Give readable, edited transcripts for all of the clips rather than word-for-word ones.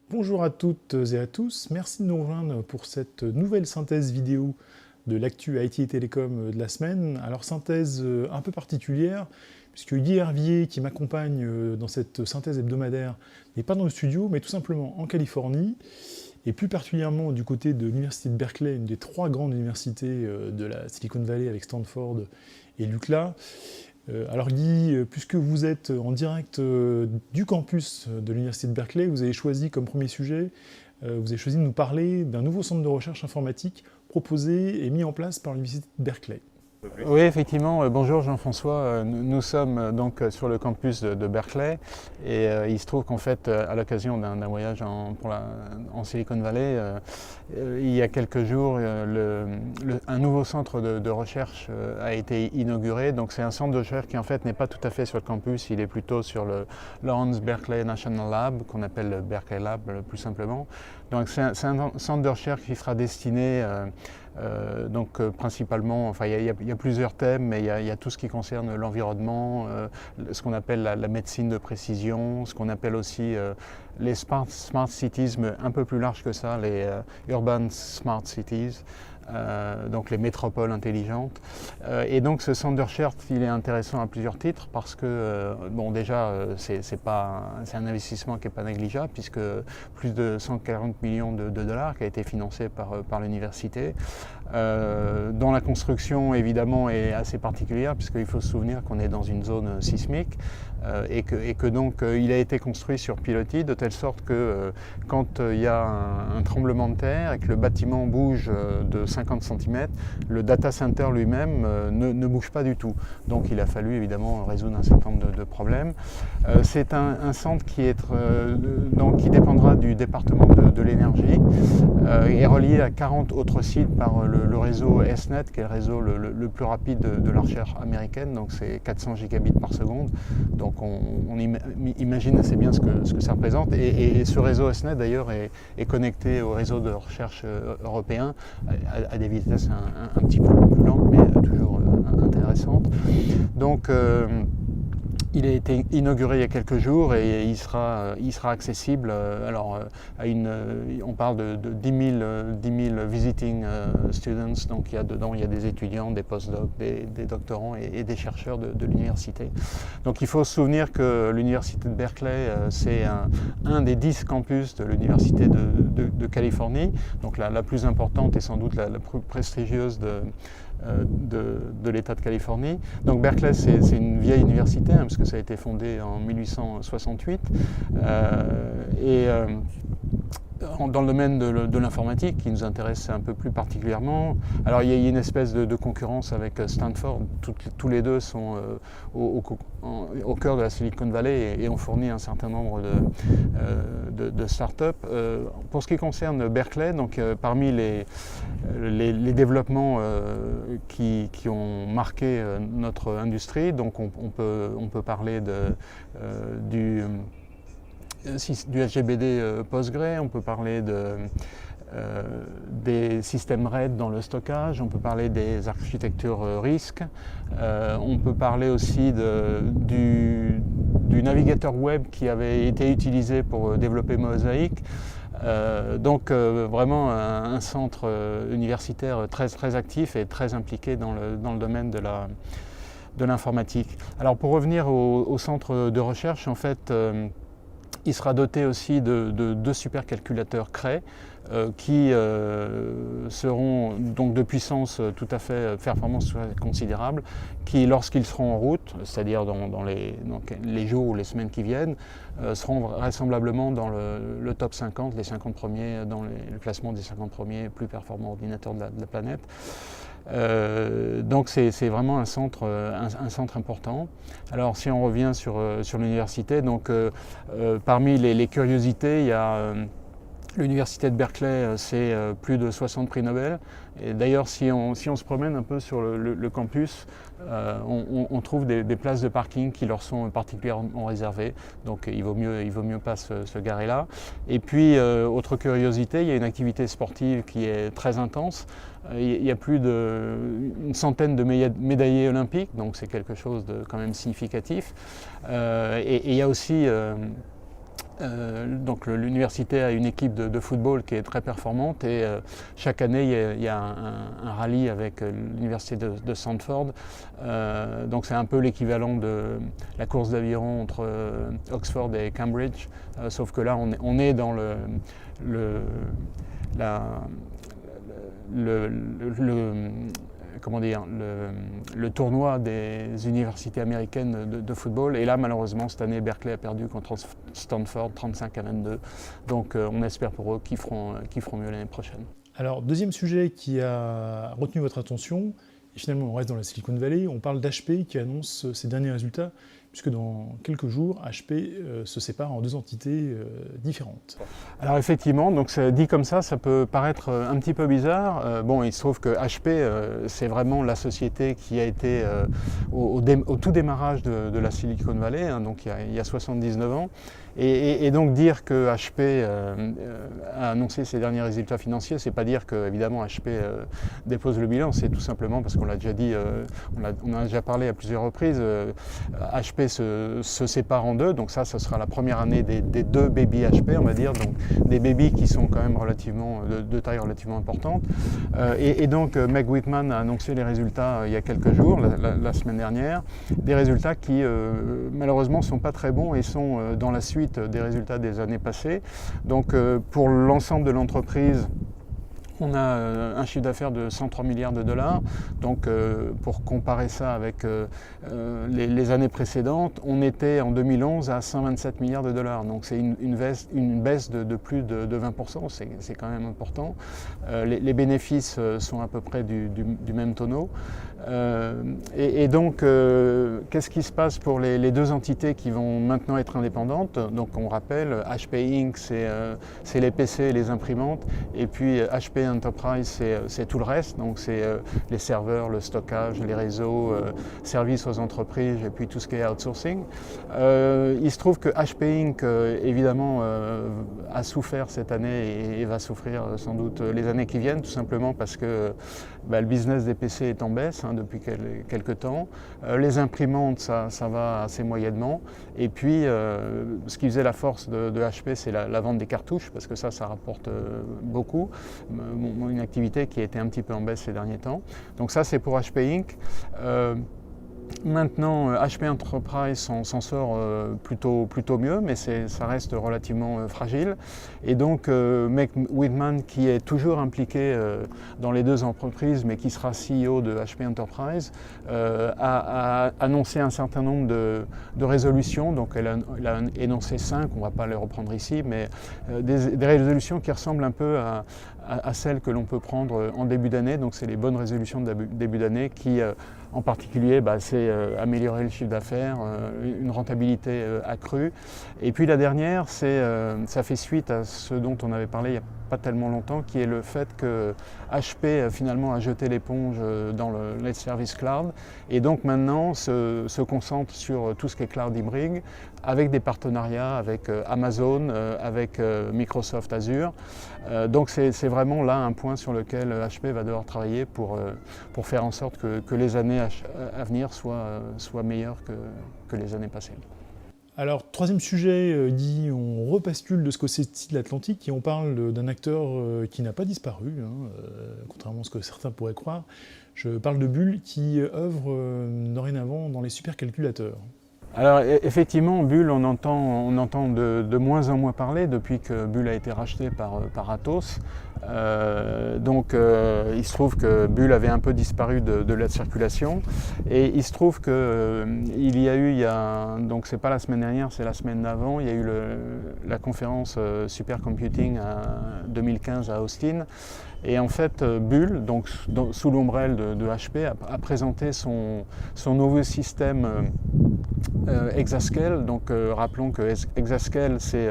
Bonjour à toutes et à tous, merci de nous rejoindre pour cette nouvelle synthèse vidéo de l'actu IT et Télécom de la semaine. Alors synthèse un peu particulière, puisque Guy Hervier, qui m'accompagne dans cette synthèse hebdomadaire, n'est pas dans le studio, mais tout simplement en Californie, et plus particulièrement du côté de l'université de Berkeley, une des trois grandes universités de la Silicon Valley avec Stanford et l'UCLA. Alors Guy, puisque vous êtes en direct du campus de l'université de Berkeley, vous avez choisi comme premier sujet, vous avez choisi de nous parler d'un nouveau centre de recherche informatique proposé et mis en place par l'université de Berkeley. Oui, effectivement. Bonjour Jean-François. Nous sommes donc sur le campus de Berkeley et il se trouve qu'en fait, à l'occasion d'un voyage en Silicon Valley, il y a quelques jours, un nouveau centre de recherche a été inauguré. Donc c'est un centre de recherche qui en fait n'est pas tout à fait sur le campus, il est plutôt sur le Lawrence Berkeley National Lab, qu'on appelle le Berkeley Lab plus simplement. Donc c'est un centre de recherche qui sera destiné principalement, enfin il y a plusieurs thèmes, mais il y a tout ce qui concerne l'environnement, ce qu'on appelle la médecine de précision, ce qu'on appelle aussi les smart cities, mais un peu plus large que ça, les urban smart cities. Donc les métropoles intelligentes. Et donc ce centre de recherche, il est intéressant à plusieurs titres parce que, bon déjà, c'est un investissement qui n'est pas négligeable puisque plus de 140 millions de dollars qui a été financé par l'université. Dont la construction évidemment est assez particulière puisqu'il faut se souvenir qu'on est dans une zone sismique et que donc il a été construit sur pilotis de telle sorte que quand il y a un tremblement de terre et que le bâtiment bouge de 50 cm, le data center lui-même ne bouge pas du tout. Donc il a fallu évidemment résoudre un certain nombre de problèmes. C'est un centre qui dépendra du département de l'énergie et relié à 40 autres sites par le réseau SNET, qui est le réseau le plus rapide de la recherche américaine, donc c'est 400 gigabits par seconde. Donc on imagine assez bien ce que ça représente. Et ce réseau SNET d'ailleurs est connecté au réseau de recherche européen à des vitesses un petit peu plus lentes, mais toujours intéressantes. Donc il a été inauguré il y a quelques jours et il sera accessible. On parle de 10 000 visiting students, donc dedans il y a des étudiants, des postdocs, des doctorants et des chercheurs de l'université. Donc il faut se souvenir que l'université de Berkeley, c'est un des 10 campus de l'université de Californie, donc la plus importante et sans doute la plus prestigieuse de l'État de Californie. Donc Berkeley, c'est une vieille université, parce que ça a été fondé en 1868. Dans le domaine de l'informatique, qui nous intéresse un peu plus particulièrement, alors il y a une espèce de concurrence avec Stanford. Tous les deux sont au cœur de la Silicon Valley et ont fourni un certain nombre de start-up. Pour ce qui concerne Berkeley, donc parmi les développements qui ont marqué notre industrie, donc on peut parler du SGBD Postgre, on peut parler des systèmes RAID dans le stockage, on peut parler des architectures RISC, on peut parler aussi du navigateur web qui avait été utilisé pour développer Mosaic. Donc vraiment un centre universitaire très actif et très impliqué dans le domaine de l'informatique. Alors pour revenir au centre de recherche, en fait, il sera doté aussi de 2 supercalculateurs Cray qui seront donc de puissance tout à fait performance considérable, qui lorsqu'ils seront en route, c'est-à-dire dans les jours ou les semaines qui viennent, seront vraisemblablement dans le top 50, les 50 premiers, dans le classement des 50 premiers plus performants ordinateurs de la planète. Donc c'est vraiment un centre important. Alors si on revient sur l'université, donc parmi les curiosités, il y a L'université de Berkeley, c'est plus de 60 prix Nobel. Et d'ailleurs, si on se promène un peu sur le campus, on trouve des places de parking qui leur sont particulièrement réservées. Donc il vaut mieux pas se garer là. Et puis, autre curiosité, il y a une activité sportive qui est très intense. Il y a plus d'une centaine de médaillés olympiques, donc c'est quelque chose de quand même significatif. Et il y a aussi... donc l'université a une équipe de football qui est très performante et chaque année il y a un rallye avec l'université de Stanford. Donc c'est un peu l'équivalent de la course d'aviron entre Oxford et Cambridge, sauf que là on est dans le tournoi des universités américaines de football. Et là, malheureusement, cette année, Berkeley a perdu contre Stanford 35-22. Donc, on espère pour eux qu'ils feront mieux l'année prochaine. Alors, deuxième sujet qui a retenu votre attention, et finalement on reste dans la Silicon Valley, on parle d'HP qui annonce ses derniers résultats, puisque dans quelques jours, HP se sépare en deux entités différentes. Alors effectivement, donc dit comme ça peut paraître un petit peu bizarre. Bon, il se trouve que HP, c'est vraiment la société qui a été au tout démarrage de la Silicon Valley, hein, donc il y a 79 ans. Et donc dire que HP a annoncé ses derniers résultats financiers, c'est pas dire que évidemment HP dépose le bilan, c'est tout simplement parce qu'on l'a déjà dit, on a déjà parlé à plusieurs reprises, HP se sépare en deux, donc ça ce sera la première année des deux baby HP, on va dire, donc des bébés qui sont quand même relativement de taille relativement importante. Et donc Meg Whitman a annoncé les résultats il y a quelques jours, la semaine dernière, des résultats qui malheureusement sont pas très bons et sont dans la suite des résultats des années passées. Donc pour l'ensemble de l'entreprise, on a un chiffre d'affaires de 103 milliards de dollars. Donc pour comparer ça avec les années précédentes, on était en 2011 à 127 milliards de dollars. Donc c'est une baisse de plus de 20%, c'est quand même important. Les bénéfices sont à peu près du même tonneau. Et donc qu'est-ce qui se passe pour les deux entités qui vont maintenant être indépendantes? Donc on rappelle, HP Inc. c'est les PC et les imprimantes, et puis HP Enterprise c'est tout le reste, donc c'est les serveurs, le stockage, les réseaux, services aux entreprises et puis tout ce qui est outsourcing. Il se trouve que HP Inc. Évidemment a souffert cette année et va souffrir sans doute les années qui viennent, tout simplement parce que le business des PC est en baisse depuis quelques temps. Les imprimantes, ça va assez moyennement. Et puis, ce qui faisait la force de HP, c'est la vente des cartouches, parce que ça rapporte beaucoup. Une activité qui a été un petit peu en baisse ces derniers temps. Donc ça, c'est pour HP Inc. Maintenant, HP Enterprise s'en sort plutôt mieux, mais ça reste relativement fragile. Et donc, Meg Whitman, qui est toujours impliqué dans les deux entreprises, mais qui sera CEO de HP Enterprise, a annoncé un certain nombre de résolutions. Donc, elle a énoncé 5, on ne va pas les reprendre ici, mais des résolutions qui ressemblent un peu à celles que l'on peut prendre en début d'année. Donc, c'est les bonnes résolutions de début d'année qui, en particulier, c'est améliorer le chiffre d'affaires, une rentabilité accrue. Et puis la dernière, ça fait suite à ce dont on avait parlé il n'y a pas tellement longtemps, qui est le fait que HP finalement a jeté l'éponge dans les services cloud et donc maintenant se concentre sur tout ce qui est cloud hybrid avec des partenariats avec Amazon, avec Microsoft Azure. Donc c'est vraiment là un point sur lequel HP va devoir travailler pour faire en sorte que les années à venir soient meilleures que les années passées. Alors, troisième sujet, dit on rebascule de ce côté-ci de l'Atlantique et on parle d'un acteur qui n'a pas disparu, contrairement à ce que certains pourraient croire. Je parle de Bull qui œuvre dorénavant dans les supercalculateurs. Alors effectivement, Bull, on entend de moins en moins parler depuis que Bull a été racheté par Atos. Donc il se trouve que Bull avait un peu disparu de la circulation et il se trouve que donc c'est pas la semaine dernière, c'est la semaine d'avant, il y a eu la conférence Supercomputing 2015 à Austin. Et en fait, Bull, donc sous l'ombrelle de HP, a présenté son nouveau système Exascale. Donc rappelons que Exascale c'est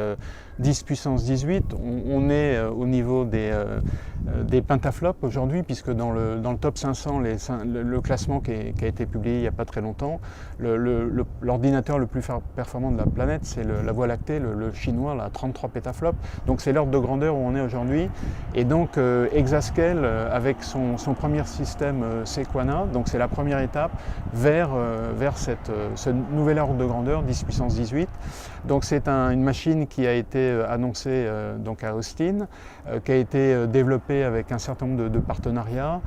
10 puissance 18. On est au niveau des pentaflops aujourd'hui, puisque dans le top 500, le classement qui a été publié il n'y a pas très longtemps, l'ordinateur le plus performant de la planète, c'est la Voie lactée, le chinois, là, 33 pétaflops. Donc c'est l'ordre de grandeur où on est aujourd'hui. Et donc Exascale, avec son premier système Sequana, donc c'est la première étape vers ce nouvel ordre de grandeur, 10 puissance 18. Donc c'est une machine qui a été annoncée donc à Austin, qui a été développée avec un certain nombre de partenariats,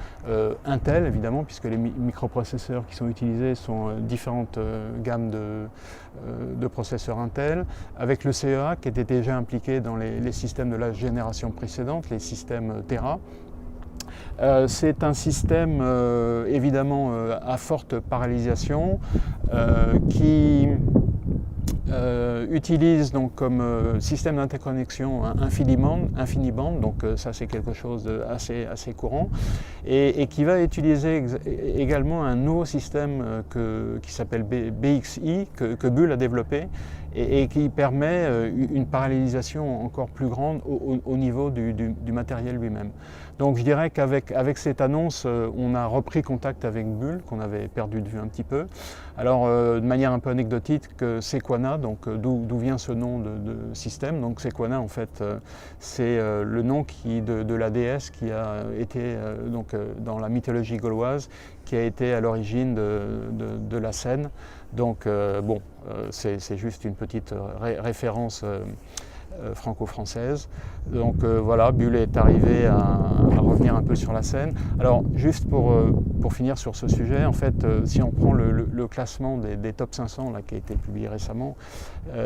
Intel évidemment, puisque les microprocesseurs qui sont utilisés sont différentes gammes de processeurs Intel, avec le CEA qui était déjà impliqué dans les systèmes de la génération précédente, les systèmes Tera. C'est un système évidemment à forte parallélisation qui utilise donc comme système d'interconnexion un InfiniBand, donc ça c'est quelque chose d'assez courant, et qui va utiliser également un nouveau système qui s'appelle BXI, que Bull a développé, et qui permet une parallélisation encore plus grande au niveau du matériel lui-même. Donc je dirais qu'avec cette annonce, on a repris contact avec Bull, qu'on avait perdu de vue un petit peu. Alors de manière un peu anecdotique, Sequana, donc d'où vient ce nom de système. Donc Sequana, en fait, c'est le nom de la déesse qui a été dans la mythologie gauloise, qui a été à l'origine de la scène. Donc bon, c'est juste une petite référence franco-française. Donc voilà, Bull est arrivé à revenir un peu sur la scène. Alors juste pour finir sur ce sujet, en fait, si on prend le classement des top 500 là, qui a été publié récemment,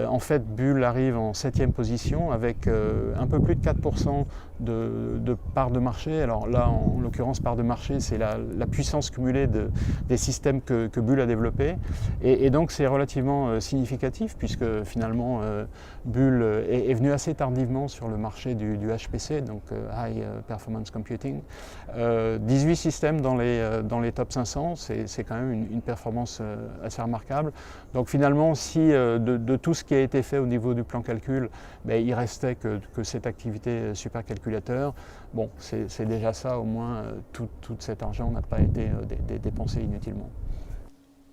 en fait Bull arrive en 7e position avec un peu plus de 4% de part de marché. Alors là, en l'occurrence, part de marché, c'est la puissance cumulée des systèmes que Bull a développés. Et donc c'est relativement significatif, puisque finalement Bull est venu assez tardivement sur le marché du HPC, donc High Performance Computing. 18 systèmes dans les top 500, c'est quand même une performance assez remarquable. Donc finalement, si de tout ce qui a été fait au niveau du plan calcul, ben, il restait que cette activité supercalculateur, bon, c'est déjà ça, au moins tout cet argent n'a pas été dépensé inutilement.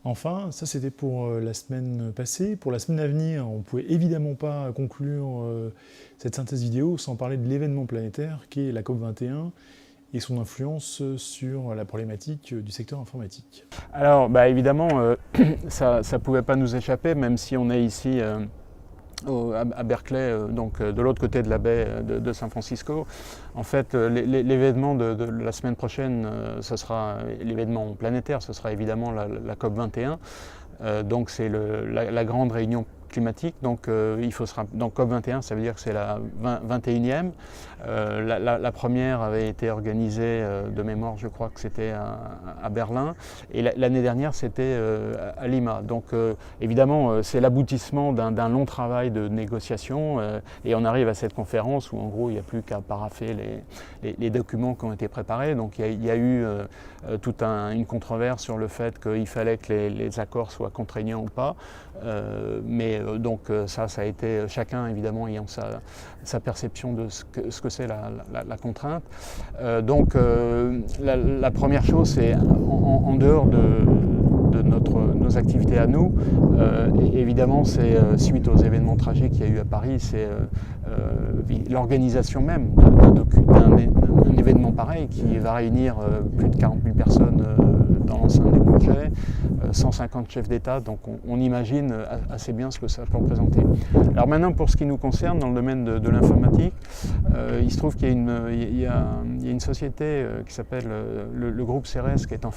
Enfin, ça c'était pour la semaine passée. Pour la semaine à venir, on ne pouvait évidemment pas conclure cette synthèse vidéo sans parler de l'événement planétaire qui est la COP21 et son influence sur la problématique du secteur informatique. Alors bah, évidemment, ça ne pouvait pas nous échapper, même si on est ici à Berkeley, donc de l'autre côté de la baie de San Francisco. En fait, l'événement de la semaine prochaine, ce sera l'événement planétaire, ce sera évidemment la COP21. Donc c'est la grande réunion climatique, donc donc COP21, ça veut dire que c'est la 21e. La première avait été organisée de mémoire, je crois que c'était à Berlin, et l'année dernière c'était à Lima. Donc évidemment c'est l'aboutissement d'un long travail de négociation, et on arrive à cette conférence où en gros il n'y a plus qu'à parapher les documents qui ont été préparés. Donc il y a eu toute une controverse sur le fait qu'il fallait que les accords soient contraignants ou pas, mais donc ça a été chacun évidemment ayant sa perception de ce que c'est la contrainte. Donc la première chose, c'est en dehors de nos activités à nous, et évidemment c'est suite aux événements tragiques qu'il y a eu à Paris, c'est l'organisation même d'un événement pareil qui va réunir plus de 40 000 personnes dans l'enceinte du Bourget, 150 chefs d'État, donc on imagine assez bien ce que ça peut représenter. Alors maintenant, pour ce qui nous concerne, dans le domaine de l'informatique, il se trouve qu'il y a une société qui s'appelle le groupe Ceres, qui est en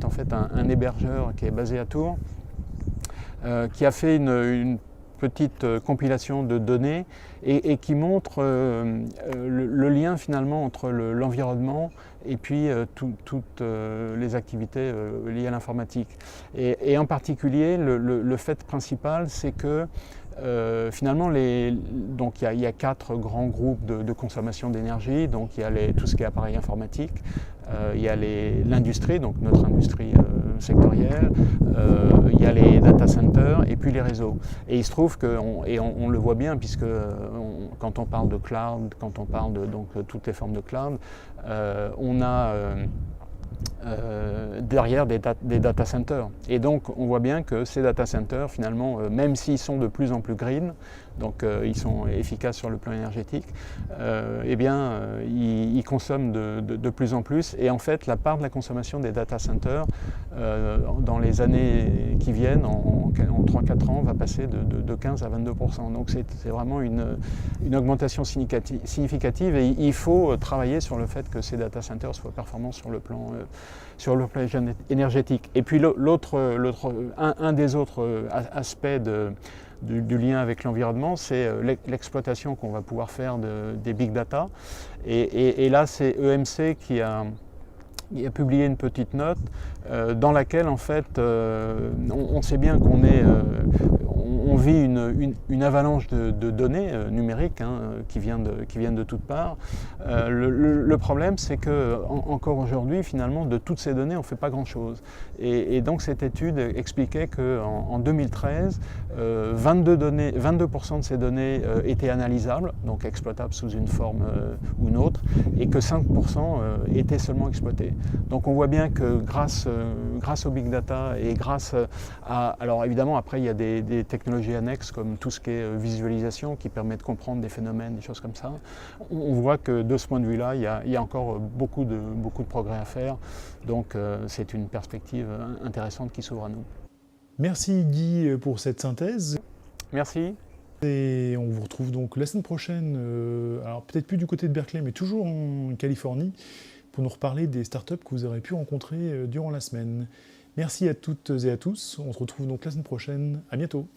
fait un hébergeur qui est basé à Tours, qui a fait une petite compilation de données et qui montre le lien finalement entre l'environnement et puis toutes les activités liées à l'informatique. Et en particulier, le fait principal, c'est que Finalement, donc il y a 4 grands groupes de consommation d'énergie. Donc il y a tout ce qui est appareil informatique, il y a l'industrie, donc notre industrie sectorielle, il y a les data centers et puis les réseaux. Et il se trouve on le voit bien, puisque quand on parle de cloud, quand on parle de toutes les formes de cloud, on a derrière des data centers. Et donc on voit bien que ces data centers, finalement, même s'ils sont de plus en plus green, donc ils sont efficaces sur le plan énergétique, eh bien ils consomment de plus en plus. Et en fait, la part de la consommation des data centers dans les années qui viennent, en 3-4 ans, va passer de 15 à 22%. Donc c'est vraiment une augmentation significative, et il faut travailler sur le fait que ces data centers soient performants sur le plan énergétique. Et puis un des autres aspects du lien avec l'environnement, c'est l'exploitation qu'on va pouvoir faire des big data. Et là, c'est EMC qui a publié une petite note dans laquelle, en fait, on sait bien on vit une avalanche de données numériques qui viennent de toutes parts. Le problème, c'est que encore aujourd'hui, finalement, de toutes ces données, on ne fait pas grand-chose. Et donc cette étude expliquait qu'en 2013, 22% de ces données étaient analysables, donc exploitables sous une forme ou une autre, et que 5% étaient seulement exploités. Donc on voit bien que grâce au big data et grâce à... Alors évidemment, après, il y a des technologies annexes comme tout ce qui est visualisation qui permet de comprendre des phénomènes, des choses comme ça. On voit que de ce point de vue-là, il y a encore beaucoup de progrès à faire. Donc c'est une perspective intéressante qui s'ouvre à nous. Merci Guy pour cette synthèse. Merci. Et on vous retrouve donc la semaine prochaine, alors peut-être plus du côté de Berkeley, mais toujours en Californie, pour nous reparler des startups que vous aurez pu rencontrer durant la semaine. Merci à toutes et à tous. On se retrouve donc la semaine prochaine. À bientôt.